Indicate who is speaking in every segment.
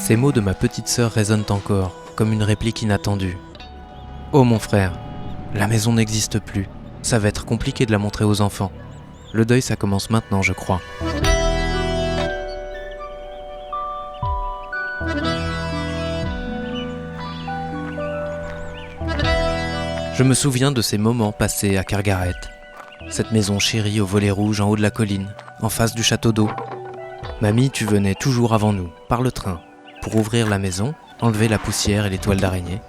Speaker 1: Ces mots de ma petite sœur résonnent encore, comme une réplique inattendue. Oh mon frère, la maison n'existe plus. Ça va être compliqué de la montrer aux enfants. Le deuil, ça commence maintenant, je crois. Je me souviens de ces moments passés à Kergaret. Cette maison chérie au volet rouge en haut de la colline, en face du château d'eau. Mamie, tu venais toujours avant nous, par le train, pour ouvrir la maison, enlever la poussière et les toiles d'araignée.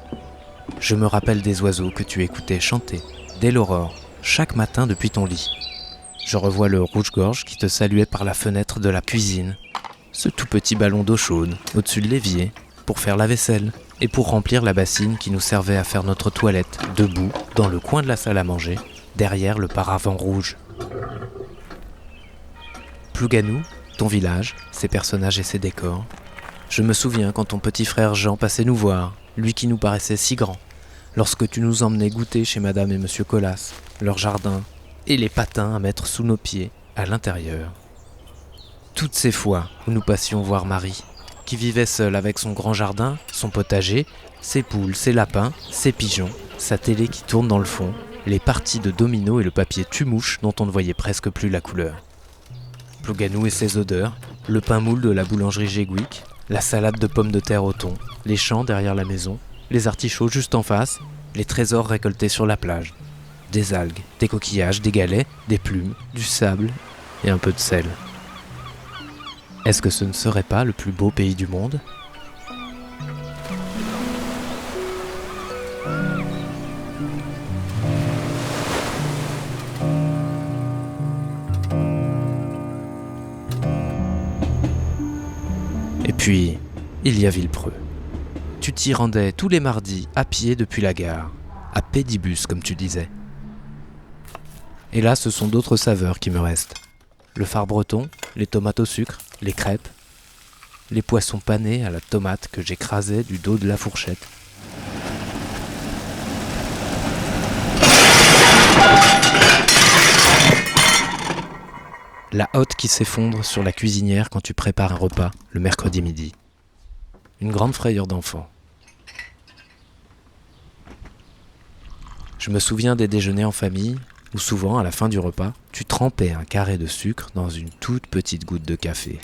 Speaker 1: Je me rappelle des oiseaux que tu écoutais chanter, dès l'aurore, chaque matin depuis ton lit. Je revois le rouge-gorge qui te saluait par la fenêtre de la cuisine. Ce tout petit ballon d'eau chaude, au-dessus de l'évier, pour faire la vaisselle, et pour remplir la bassine qui nous servait à faire notre toilette, debout, dans le coin de la salle à manger, derrière le paravent rouge. Plouganou, ton village, ses personnages et ses décors. Je me souviens quand ton petit frère Jean passait nous voir, lui qui nous paraissait si grand, lorsque tu nous emmenais goûter chez Madame et Monsieur Colas, leur jardin, et les patins à mettre sous nos pieds, à l'intérieur. Toutes ces fois où nous passions voir Marie, qui vivait seule avec son grand jardin, son potager, ses poules, ses lapins, ses pigeons, sa télé qui tourne dans le fond, les parties de domino et le papier tue-mouche dont on ne voyait presque plus la couleur. Plouganou et ses odeurs, le pain moule de la boulangerie Gégouic, la salade de pommes de terre au thon, les champs derrière la maison, les artichauts juste en face, les trésors récoltés sur la plage. Des algues, des coquillages, des galets, des plumes, du sable et un peu de sel. Est-ce que ce ne serait pas le plus beau pays du monde ? Et puis, il y a Villepreux. Tu t'y rendais tous les mardis à pied depuis la gare, à pédibus comme tu disais. Et là, ce sont d'autres saveurs qui me restent. Le phare breton, les tomates au sucre, les crêpes, les poissons panés à la tomate que j'écrasais du dos de la fourchette. La hotte qui s'effondre sur la cuisinière quand tu prépares un repas le mercredi midi. Une grande frayeur d'enfant. Je me souviens des déjeuners en famille, où souvent, à la fin du repas, tu trempais un carré de sucre dans une toute petite goutte de café.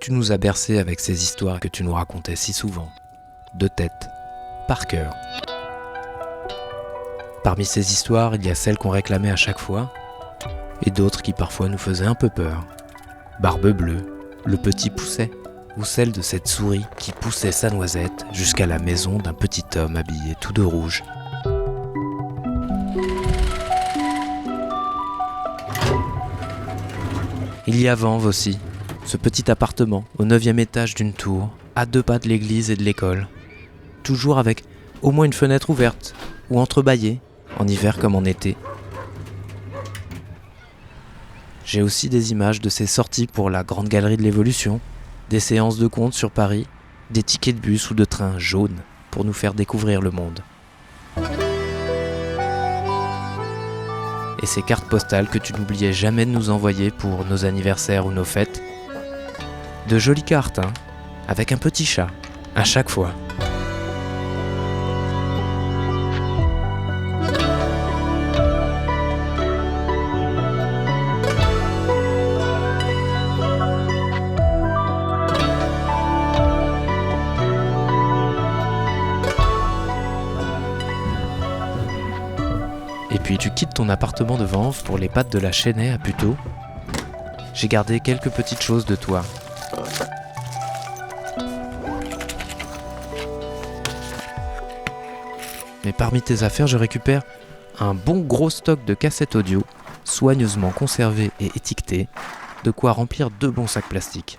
Speaker 1: Tu nous as bercés avec ces histoires que tu nous racontais si souvent, de tête, par cœur. Parmi ces histoires, il y a celles qu'on réclamait à chaque fois, et d'autres qui parfois nous faisaient un peu peur. Barbe bleue, le petit pousset, ou celle de cette souris qui poussait sa noisette jusqu'à la maison d'un petit homme habillé tout de rouge. Il y a Vanves aussi, ce petit appartement au 9e étage d'une tour, à 2 pas de l'église et de l'école. Toujours avec au moins une fenêtre ouverte ou entrebâillée, en hiver comme en été. J'ai aussi des images de ces sorties pour la Grande Galerie de l'Évolution, des séances de contes sur Paris, des tickets de bus ou de train jaunes pour nous faire découvrir le monde. Et ces cartes postales que tu n'oubliais jamais de nous envoyer pour nos anniversaires ou nos fêtes. De jolies cartes, hein, avec un petit chat, à chaque fois. Et puis tu quittes ton appartement de Vanves pour les pattes de la Chênaie à Puteaux. J'ai gardé quelques petites choses de toi. Mais parmi tes affaires, je récupère un bon gros stock de cassettes audio, soigneusement conservées et étiquetées, de quoi remplir 2 bons sacs plastiques.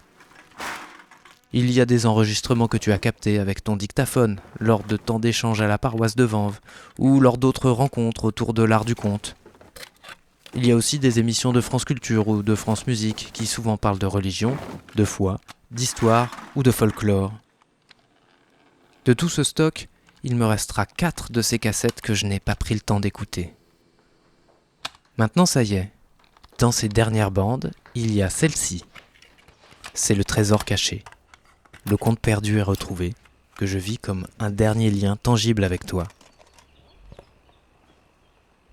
Speaker 1: Il y a des enregistrements que tu as captés avec ton dictaphone lors de temps d'échanges à la paroisse de Vanves ou lors d'autres rencontres autour de l'art du conte. Il y a aussi des émissions de France Culture ou de France Musique qui souvent parlent de religion, de foi, d'histoire ou de folklore. De tout ce stock, il me restera 4 de ces cassettes que je n'ai pas pris le temps d'écouter. Maintenant ça y est, dans ces dernières bandes, il y a celle-ci. C'est le trésor caché, le conte perdu et retrouvé, que je vis comme un dernier lien tangible avec toi.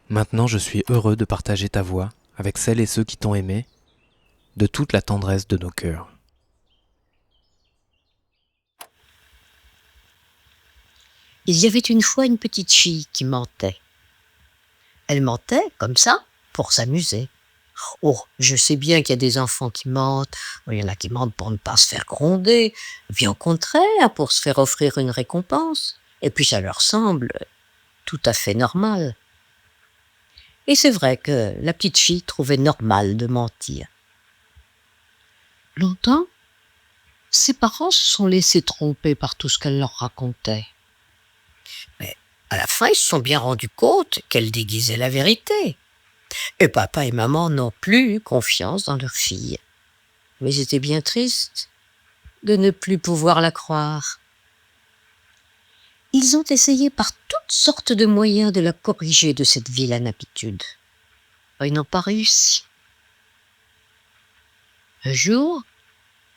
Speaker 1: Maintenant, je suis heureux de partager ta voix avec celles et ceux qui t'ont aimé, de toute la tendresse de nos cœurs.
Speaker 2: Il y avait une fois une petite fille qui mentait. Elle mentait comme ça pour s'amuser. Oh, je sais bien qu'il y a des enfants qui mentent. Il y en a qui mentent pour ne pas se faire gronder, et puis au contraire, pour se faire offrir une récompense. Et puis ça leur semble tout à fait normal. Et c'est vrai que la petite fille trouvait normal de mentir. Longtemps, ses parents se sont laissés tromper par tout ce qu'elle leur racontait. Mais à la fin, ils se sont bien rendus compte qu'elle déguisait la vérité. Et papa et maman n'ont plus eu confiance dans leur fille. Mais ils étaient bien tristes de ne plus pouvoir la croire. Ils ont essayé par toutes sortes de moyens de la corriger de cette vilaine habitude. Ils n'ont pas réussi. Un jour,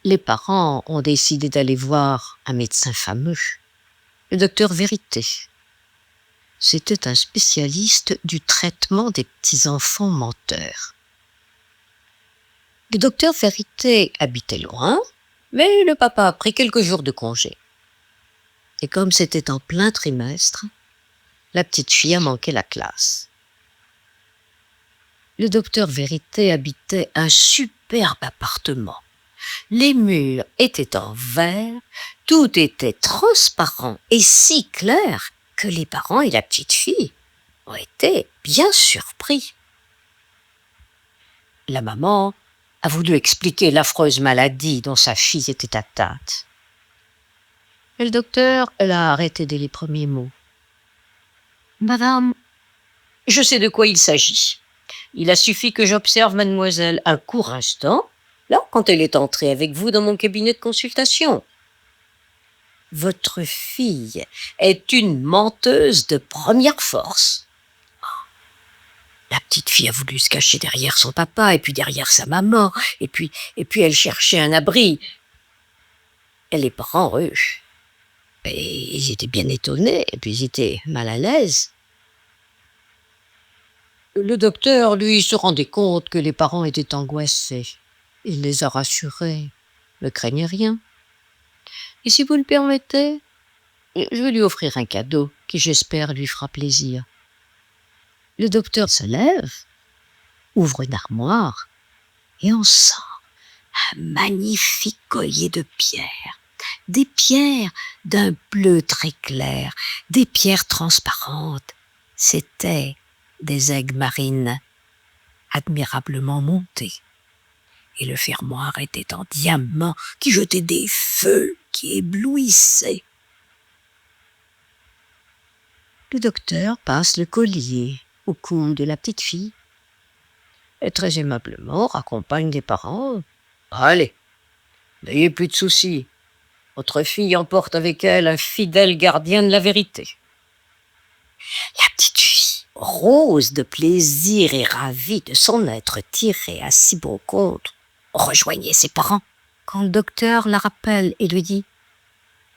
Speaker 2: les parents ont décidé d'aller voir un médecin fameux, le docteur Vérité. C'était un spécialiste du traitement des petits-enfants menteurs. Le docteur Vérité habitait loin, mais le papa a pris quelques jours de congé. Et comme c'était en plein trimestre, la petite fille a manqué la classe. Le docteur Vérité habitait un superbe appartement. Les murs étaient en verre, tout était transparent et si clair que les parents et la petite fille ont été bien surpris. La maman a voulu expliquer l'affreuse maladie dont sa fille était atteinte. Et le docteur l'a arrêté dès les premiers mots. « Madame, je sais de quoi il s'agit. Il a suffi que j'observe mademoiselle un court instant, là, quand elle est entrée avec vous dans mon cabinet de consultation. Votre fille est une menteuse de première force. » La petite fille a voulu se cacher derrière son papa et puis derrière sa maman et puis elle cherchait un abri. Et les parents, eux, ils étaient bien étonnés et puis ils étaient mal à l'aise. Le docteur, lui, se rendait compte que les parents étaient angoissés. Il les a rassurés. Ne craignez rien. Et si vous le permettez, je vais lui offrir un cadeau qui, j'espère, lui fera plaisir. Le docteur se lève, ouvre une armoire et on sent un magnifique collier de pierres. Des pierres d'un bleu très clair, des pierres transparentes. C'étaient des aigues marines admirablement montées. Et le fermoir était en diamant qui jetait des feux qui éblouissaient. Le docteur passe le collier au cou de la petite fille et très aimablement raccompagne les parents. « Allez, n'ayez plus de soucis. Votre fille emporte avec elle un fidèle gardien de la vérité. » La petite fille, rose de plaisir et ravie de son être tiré à si bon compte, rejoignait ses parents. Quand le docteur la rappelle et lui dit,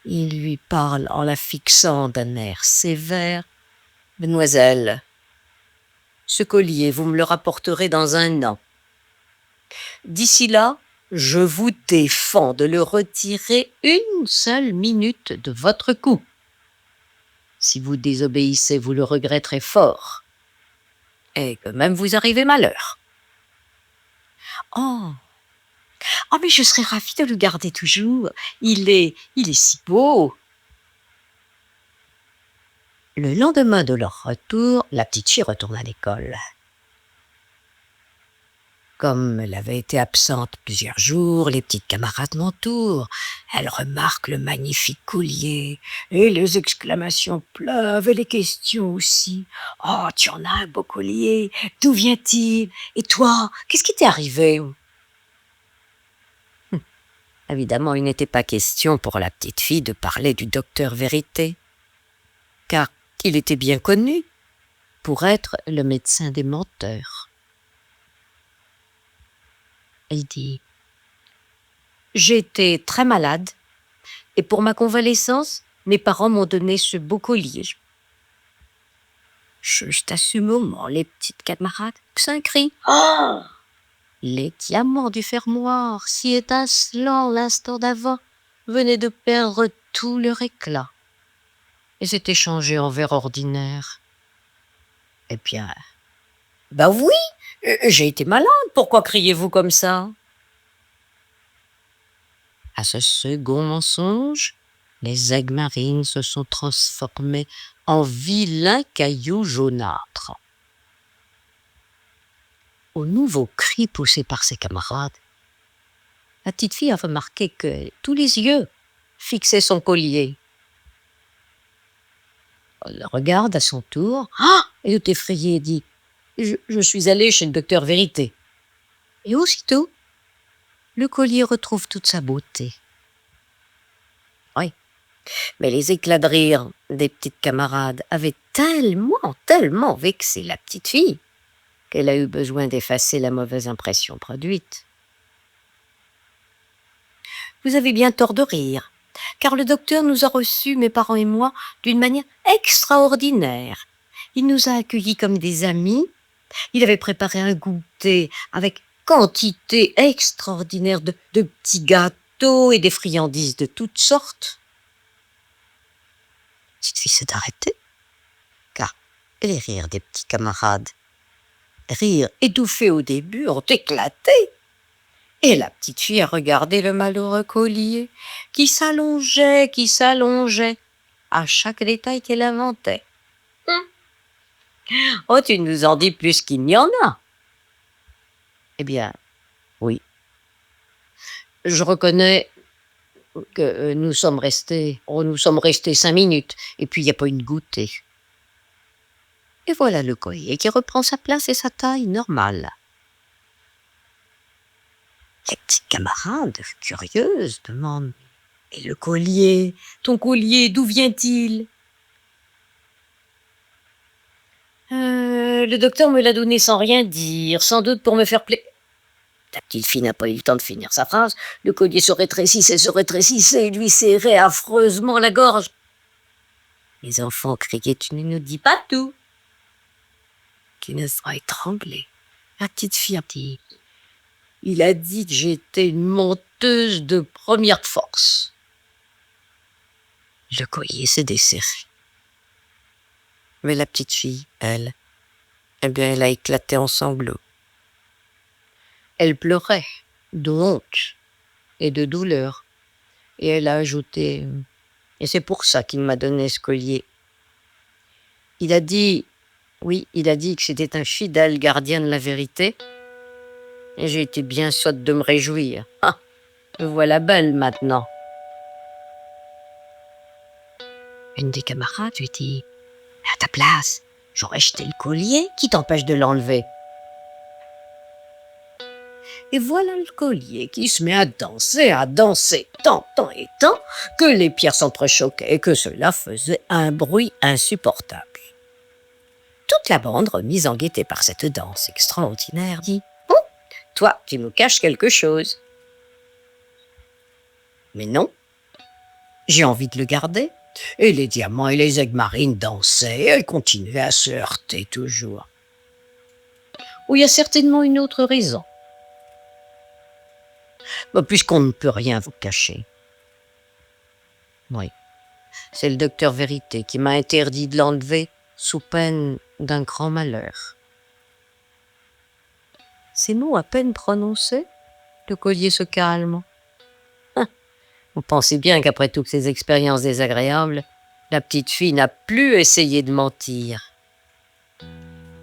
Speaker 2: il lui parle en la fixant d'un air sévère. « Mademoiselle, ce collier, vous me le rapporterez dans 1 an. D'ici là, je vous défends de le retirer 1 seule minute de votre cou. Si vous désobéissez, vous le regretterez fort. Et que même vous arrivez malheur. » Oh, mais je serais ravie de le garder toujours. Il est si beau. Le lendemain de leur retour, la petite fille retourne à l'école. Comme elle avait été absente plusieurs jours, les petites camarades m'entourent. Elles remarquent le magnifique collier, et les exclamations pleuvent, et les questions aussi. « Oh, tu en as un beau collier, d'où vient-il? Et toi, qu'est-ce qui t'est arrivé ?» Évidemment, il n'était pas question pour la petite fille de parler du docteur Vérité, car il était bien connu pour être le médecin des menteurs. Elle dit J'étais très malade et pour ma convalescence, mes parents m'ont donné ce beau collier. Juste à ce moment, les petites camarades, poussent un cri. Oh! Les diamants du fermoir, si étincelants l'instant d'avant, venaient de perdre tout leur éclat et s'étaient changés en verre ordinaire. Eh bien, bah oui, j'ai été malade, pourquoi criez-vous comme ça? À ce second mensonge, les aigues marines se sont transformées en vilains cailloux jaunâtres. Au nouveau cri poussé par ses camarades, la petite fille a remarqué que tous les yeux fixaient son collier. Elle le regarde à son tour, et tout effrayée dit « Je suis allée chez le docteur Vérité. » Et aussitôt, le collier retrouve toute sa beauté. Oui, mais les éclats de rire des petites camarades avaient tellement vexé la petite fille qu'elle a eu besoin d'effacer la mauvaise impression produite. Vous avez bien tort de rire, car le docteur nous a reçus, mes parents et moi, d'une manière extraordinaire. Il nous a accueillis comme des amis. Il avait préparé un goûter avec quantité extraordinaire de petits gâteaux et des friandises de toutes sortes. La petite fille s'est arrêtée, car les rires des petits camarades, rires étouffés au début, ont éclaté. Et la petite fille a regardé le malheureux collier qui s'allongeait à chaque détail qu'elle inventait. Oh, tu nous en dis plus qu'il n'y en a. Eh bien, oui. Je reconnais que nous sommes restés 5 minutes, et puis il n'y a pas une gouttée. Et voilà le collier qui reprend sa place et sa taille normale. Les petites camarades, curieuses, demandent « Et le collier, ton collier, d'où vient-il » Le docteur me l'a donné sans rien dire, sans doute pour me faire plaisir. La petite fille n'a pas eu le temps de finir sa phrase. Le collier se rétrécissait et lui serrait affreusement la gorge. Les enfants criaient « Tu ne nous dis pas tout !» Qui ne sera étranglé. La petite fille a dit « Il a dit que j'étais une menteuse de première force. » Le collier s'est desserré. Mais la petite fille, elle a éclaté en sanglots. Elle pleurait de honte et de douleur. Et elle a ajouté « Et c'est pour ça qu'il m'a donné ce collier. » Il a dit que c'était un fidèle gardien de la vérité. Et j'ai été bien sotte de me réjouir. Me voilà belle maintenant. Une des camarades lui dit « À ta place, j'aurais jeté le collier, qui t'empêche de l'enlever ?» Et voilà le collier qui se met à danser, tant que les pierres s'entrechoquaient et que cela faisait un bruit insupportable. Toute la bande, remise en gaieté par cette danse extraordinaire, dit « Oh, toi, tu nous caches quelque chose. » Mais non, j'ai envie de le garder. Et les diamants et les aigues marines dansaient et continuaient à se heurter toujours. Ou il y a certainement une autre raison. Puisqu'on ne peut rien vous cacher. Oui, c'est le docteur Vérité qui m'a interdit de l'enlever sous peine d'un grand malheur. Ces mots à peine prononcés, le collier se calme. Vous pensez bien qu'après toutes ces expériences désagréables, la petite fille n'a plus essayé de mentir.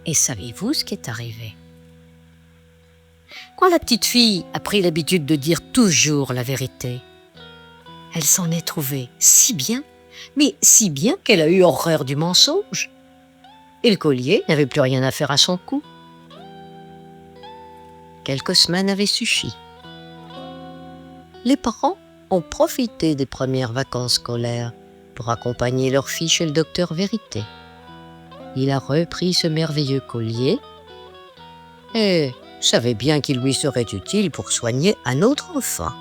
Speaker 2: Et savez-vous ce qui est arrivé? Quand la petite fille a pris l'habitude de dire toujours la vérité, elle s'en est trouvée si bien, mais si bien qu'elle a eu horreur du mensonge. Et le collier n'avait plus rien à faire à son cou. Quelques semaines avaient suffi. Les parents ont profité des premières vacances scolaires pour accompagner leur fille chez le docteur Vérité. Il a repris ce merveilleux collier et savait bien qu'il lui serait utile pour soigner un autre enfant.